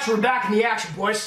much, we're back in the action, boys.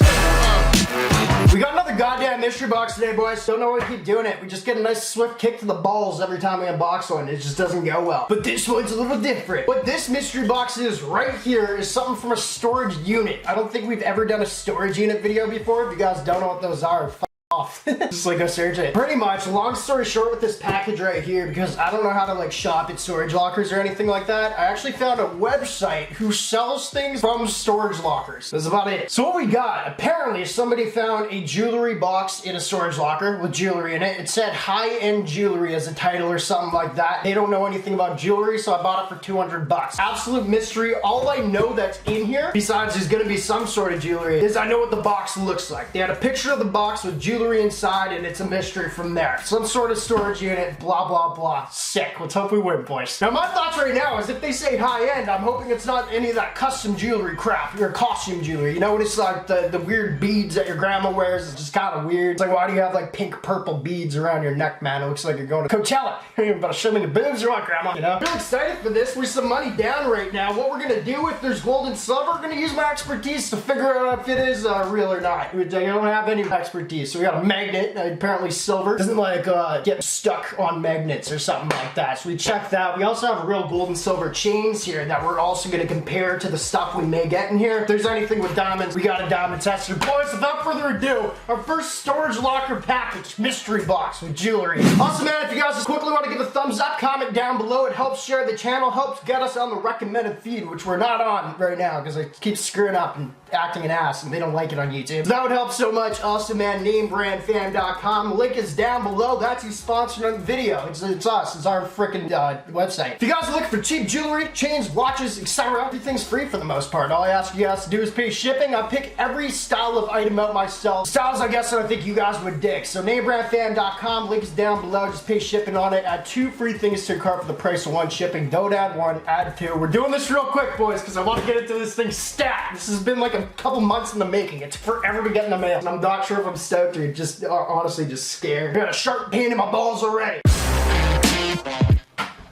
We got another goddamn mystery box today, boys. Don't know why we keep doing it. We just get a nice swift kick to the balls every time we unbox one. It just doesn't go well. But this one's a little different. What this mystery box is right here is something from a storage unit. I don't think we've ever done a storage unit video before. If you guys don't know what those are, off. Just like go search it. Pretty much, long story short with this package right here, because I don't know how to like shop at storage lockers or anything like that, I actually found a website who sells things from storage lockers. That's about it. So what we got, apparently somebody found a jewelry box in a storage locker with jewelry in it. It said high-end jewelry as a title or something like that. They don't know anything about jewelry, so I bought it for 200 bucks. Absolute mystery. All I know that's in here, besides there's gonna be some sort of jewelry, is I know what the box looks like. They had a picture of the box with jewelry inside, and it's a mystery from there. Some sort of storage unit, blah, blah, blah. Sick. Let's hope we win, boys. Now, my thoughts right now is if they say high-end, I'm hoping it's not any of that custom jewelry crap, or costume jewelry. You know what it's like, the weird beads that your grandma wears? It's just kind of weird. It's like, why do you have like pink, purple beads around your neck, man? It looks like you're going to Coachella. You about to show me the boobs or what, grandma? You know? I'm really excited for this. With some money down right now, what we're gonna do if there's gold and silver, we're gonna use my expertise to figure out if it is real or not. I don't have any expertise, so we got a magnet. Apparently silver doesn't like get stuck on magnets or something like that, so we checked that. We also have real gold and silver chains here that we're also going to compare to the stuff we may get in here. If there's anything with diamonds, we got a diamond tester. Boys, without further ado, our first storage locker package mystery box with jewelry. Also, man, if you guys just quickly want to give a thumbs up, comment down below. It helps share the channel, helps get us on the recommended feed, which we're not on right now because I keep screwing up and acting an ass and they don't like it on YouTube. So that would help so much. Also, man, NameBranFan.com. Link is down below. That's who's sponsoring the video. It's us. It's our freaking website. If you guys are looking for cheap jewelry, chains, watches, etc., everything's free for the most part. All I ask you guys to do is pay shipping. I pick every style of item out myself. Styles, I guess, that I think you guys would dig. So NameBranFan.com. Link is down below. Just pay shipping on it. Add 2 free things to your cart for the price of 1 shipping. Don't add 1, add 2. We're doing this real quick, boys, because I want to get into this thing stat. This has been like a couple months in the making. It's forever to get in the mail. And I'm not sure if I'm stoked or just honestly just scared. I got a sharp pain in my balls already.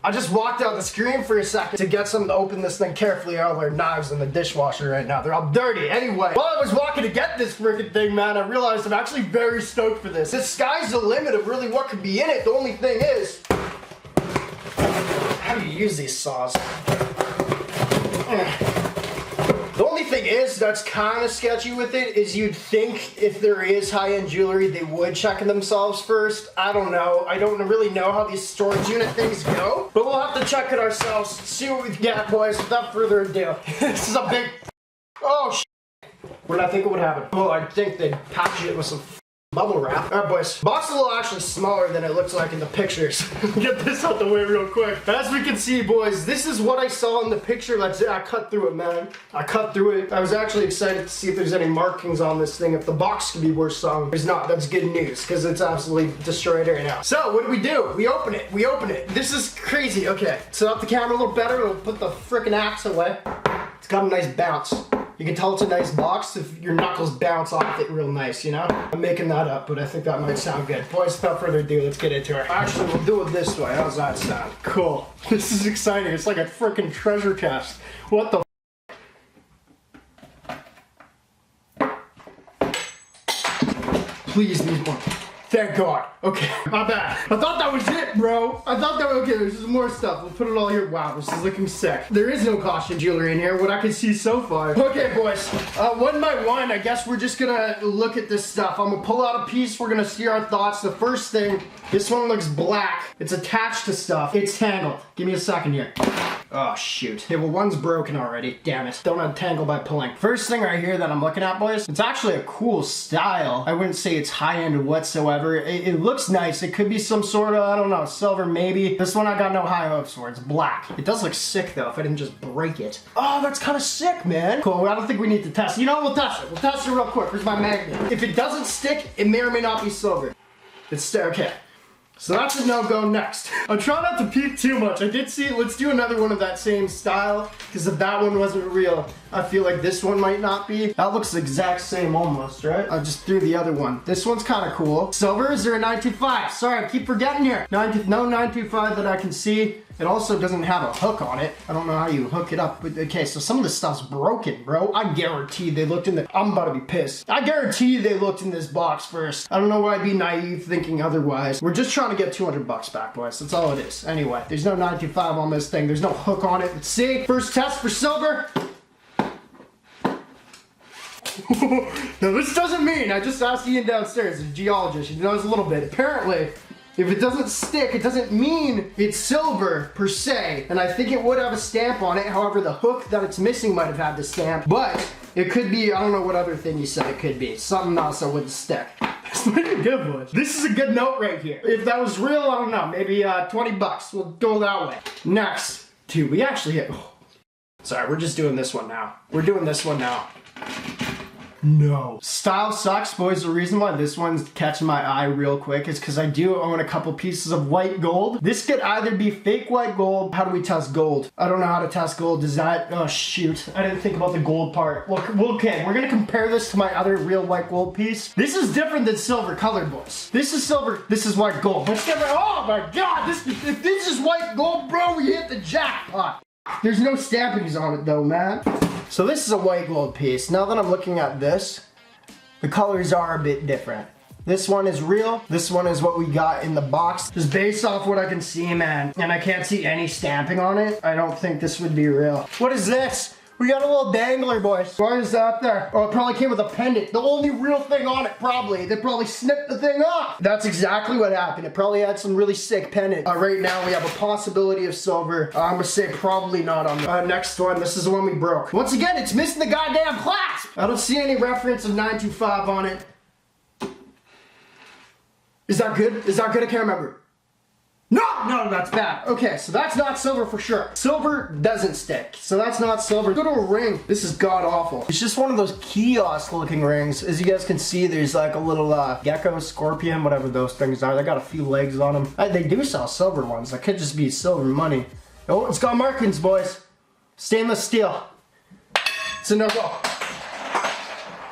I just walked out the screen for a second to get something to open this thing carefully. All our knives in the dishwasher right now. They're all dirty. Anyway, while I was walking to get this freaking thing, man, I realized I'm actually very stoked for this. The sky's the limit of really what could be in it. The only thing is, how do you use these saws? The only thing is that's kind of sketchy with it is you'd think if there is high-end jewelry they would check themselves first. I don't know. I don't really know how these storage unit things go, but we'll have to check it ourselves, see what we get, boys. Without further ado, this is a big, oh shit. What did I think it would happen? Oh, I think they'd package it with some bubble wrap. Alright, boys. Box is a little actually smaller than it looks like in the pictures. Get this out the way real quick. As we can see, boys, this is what I saw in the picture. I cut through it, man. I cut through it. I was actually excited to see if there's any markings on this thing, if the box could be worse song. There's not. That's good news, because it's absolutely destroyed right now. So, what do? We open it. We open it. This is crazy. Okay, set up the camera a little better. We'll put the frickin' axe away. It's got a nice bounce. You can tell it's a nice box if your knuckles bounce off it real nice, you know? I'm making that up, but I think that might sound good. Boys, without further ado, let's get into it. Actually, we'll do it this way. How's that sound? Cool. This is exciting. It's like a freaking treasure chest. What the Please, these ones. Thank God. Okay, my bad. I thought that was it, bro. I thought that was, okay, there's just more stuff. We'll put it all here. Wow, this is looking sick. There is no costume jewelry in here, what I can see so far. Okay, boys, one by one, I guess we're just gonna look at this stuff. I'm gonna pull out a piece. We're gonna see our thoughts. The first thing, this one looks black. It's attached to stuff. It's tangled. Give me a second here. Oh, shoot. Okay, well, one's broken already. Damn it. Don't untangle by pulling. First thing right here that I'm looking at, boys, it's actually a cool style. I wouldn't say it's high-end whatsoever. It looks nice. It could be some sort of, I don't know, silver maybe. This one I got no high hopes for. It's black. It does look sick, though, if I didn't just break it. Oh, that's kind of sick, man. Cool. I don't think we need to test it. You know what? We'll test it. We'll test it real quick. Here's my magnet. If it doesn't stick, it may or may not be silver. It's okay. So that's a no-go next. I'm trying not to peek too much. I did see, let's do another one of that same style, because if that one wasn't real, I feel like this one might not be. That looks the exact same almost, right? I just threw the other one. This one's kind of cool. Silver, is there a 925? Sorry, I keep forgetting here. No 925 that I can see. It also doesn't have a hook on it. I don't know how you hook it up, but okay, so some of this stuff's broken, bro. I guarantee they looked in the, I'm about to be pissed. I guarantee they looked in this box first. I don't know why I'd be naive thinking otherwise. We're just trying to get 200 bucks back, boys. That's all it is. Anyway, there's no 925 on this thing. There's no hook on it. Let's see. First test for silver. Now this doesn't mean, I just asked Ian downstairs, he's a geologist, he knows a little bit. Apparently, if it doesn't stick, it doesn't mean it's silver per se. And I think it would have a stamp on it. However, the hook that it's missing might have had the stamp. But it could be, I don't know what other thing you said it could be. Something else that wouldn't stick. That's not a good one. This is a good note right here. If that was real, I don't know, maybe 20 bucks. We'll go that way. Next, dude, we actually hit, oh. Sorry, we're just doing this one now. We're doing this one now. No. Style sucks, boys. The reason why this one's catching my eye real quick is because I do own a couple pieces of white gold. This could either be fake white gold. How do we test gold? I don't know how to test gold. Does that, oh shoot. I didn't think about the gold part. Well, okay, we're gonna compare this to my other real white gold piece. This is different than silver colored, boys. This is silver, this is white gold. Let's get, oh my God, if this is white gold, bro, we hit the jackpot. There's no stampings on it though, man. So this is a white gold piece. Now that I'm looking at this, the colors are a bit different. This one is real. This one is what we got in the box. Just based off what I can see, man, and I can't see any stamping on it, I don't think this would be real. What is this? We got a little dangler, boys. Why is that there? Oh, it probably came with a pendant. The only real thing on it, probably. They probably snipped the thing off. That's exactly what happened. It probably had some really sick pendant. Right now, we have a possibility of silver. I'm gonna say probably not on the next one. This is the one we broke. Once again, it's missing the goddamn clasp. I don't see any reference of 925 on it. Is that good? Is that good? I can't remember. No, that's bad. Okay, so that's not silver for sure. Silver doesn't stick, so that's not silver. Go to a ring. This is god awful. It's just one of those kiosk looking rings. As you guys can see, there's like a little gecko, scorpion, whatever those things are. They got a few legs on them. They do sell silver ones. That could just be silver money. Oh, it's got markings, boys. Stainless steel. It's a no-go.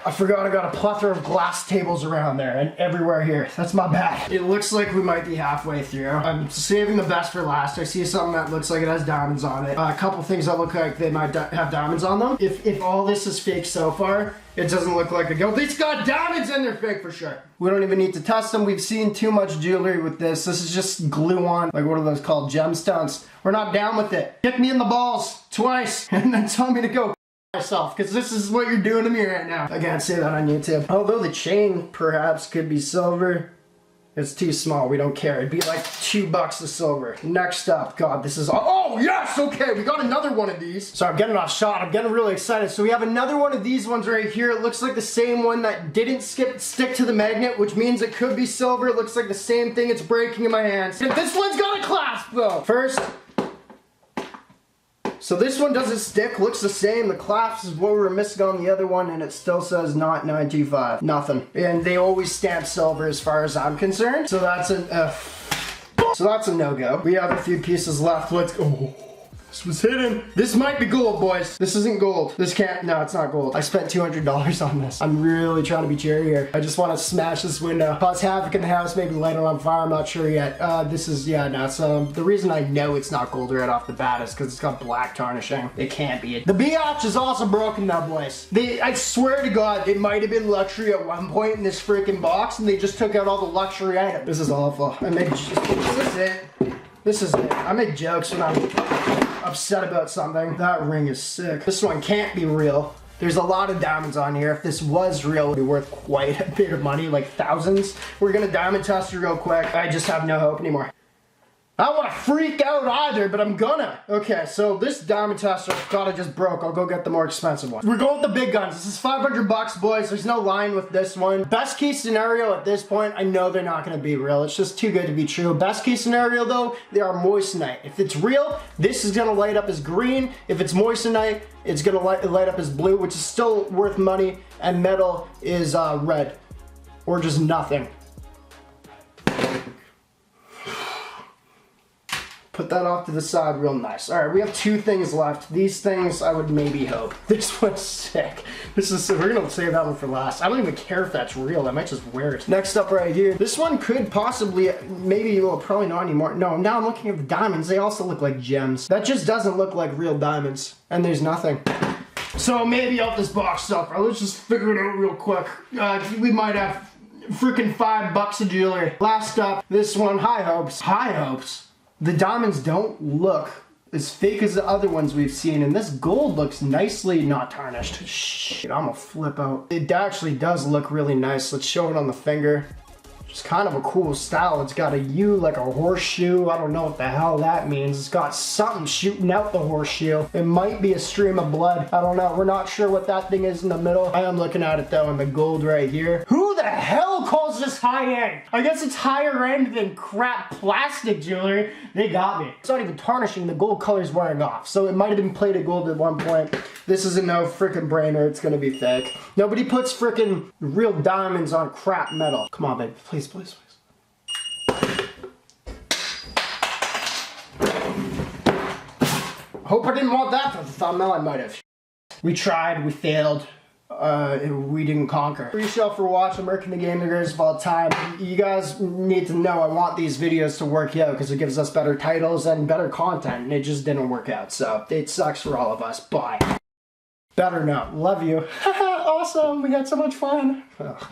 I forgot I got a plethora of glass tables around there and everywhere here. That's my bad. It looks like we might be halfway through. I'm saving the best for last. I see something that looks like it has diamonds on it. A couple things that look like they might have diamonds on them. If all this is fake so far, it doesn't look like a gold. It's got diamonds in there, fake for sure. We don't even need to test them. We've seen too much jewelry with this. This is just glue on, like what are those called? Gemstones. We're not down with it. Kick me in the balls twice and then tell me to go myself, because this is what you're doing to me right now. I can't say that on YouTube. Although the chain perhaps could be silver, it's too small. We don't care. It'd be like $2 of silver. Next up, God, this is, oh yes, okay, we got another one of these. Sorry, I'm getting off shot. I'm getting really excited. So we have another one of these ones right here. It looks like the same one that didn't stick to the magnet, which means it could be silver. It looks like the same thing. It's breaking in my hands. And this one's got a clasp though. First, so this one doesn't stick, looks the same. The clasp is what we were missing on the other one, and it still says not 925. Nothing. And they always stamp silver as far as I'm concerned. So that's a no-go. We have a few pieces left. Let's go. This was hidden. This might be gold, boys. This isn't gold. This can't, no, it's not gold. I spent $200 on this. I'm really trying to be cheery here. I just want to smash this window, cause havoc in the house, maybe light it on fire. I'm not sure yet. This is, yeah, no, so the reason I know it's not gold right off the bat is because it's got black tarnishing. It can't be it. The biatch is also broken now, boys. I swear to God, it might have been luxury at one point in this freaking box, and they just took out all the luxury items. This is awful. This is it. This is it. I make jokes when I'm upset about something. That ring is sick. This one can't be real. There's a lot of diamonds on here. If this was real, it would be worth quite a bit of money, like thousands. We're gonna diamond test it real quick. I just have no hope anymore. I don't want to freak out either, but I'm gonna. Okay, so this diamond tester, God, I just broke. I'll go get the more expensive one. We're going with the big guns. This is 500 bucks, boys. There's no line with this one. Best case scenario at this point, I know they're not gonna be real. It's just too good to be true. Best case scenario though, they are moissanite. If it's real, this is gonna light up as green. If it's moissanite, it's gonna light up as blue, which is still worth money, and metal is red, or just nothing. Put that off to the side real nice. All right, we have 2 things left. These things I would maybe hope. This one's sick. This is sick. We're gonna save that one for last. I don't even care if that's real. I might just wear it. Next up right here. This one could possibly, maybe, well, probably not anymore. No, now I'm looking at the diamonds. They also look like gems. That just doesn't look like real diamonds. And there's nothing. So maybe off this box stuff. Let's just figure it out real quick. We might have freaking $5 of jewelry. Last up, this one, high hopes. High hopes. The diamonds don't look as fake as the other ones we've seen, and this gold looks nicely not tarnished. Shit, I'm gonna flip out. It actually does look really nice. Let's show it on the finger. It's kind of a cool style. It's got a U like a horseshoe. I don't know what the hell that means. It's got something shooting out the horseshoe. It might be a stream of blood. I don't know. We're not sure what that thing is in the middle. I am looking at it though in the gold right here. Who the hell calls this high end? I guess it's higher end than crap plastic jewelry. They got me. It's not even tarnishing. The gold color's wearing off. So it might have been plated gold at one point. This is a no freaking brainer. It's gonna be fake. Nobody puts freaking real diamonds on crap metal. Come on, babe. Please, please, please. Hope I didn't want that for the thumbnail. I might have. We tried. We failed. We didn't conquer. Appreciate y'all for watching. Merkin the Gaming Gurus of all time. You guys need to know I want these videos to work out because it gives us better titles and better content, and it just didn't work out. So it sucks for all of us. Bye. Better not. Love you. Awesome. We had so much fun. Ugh.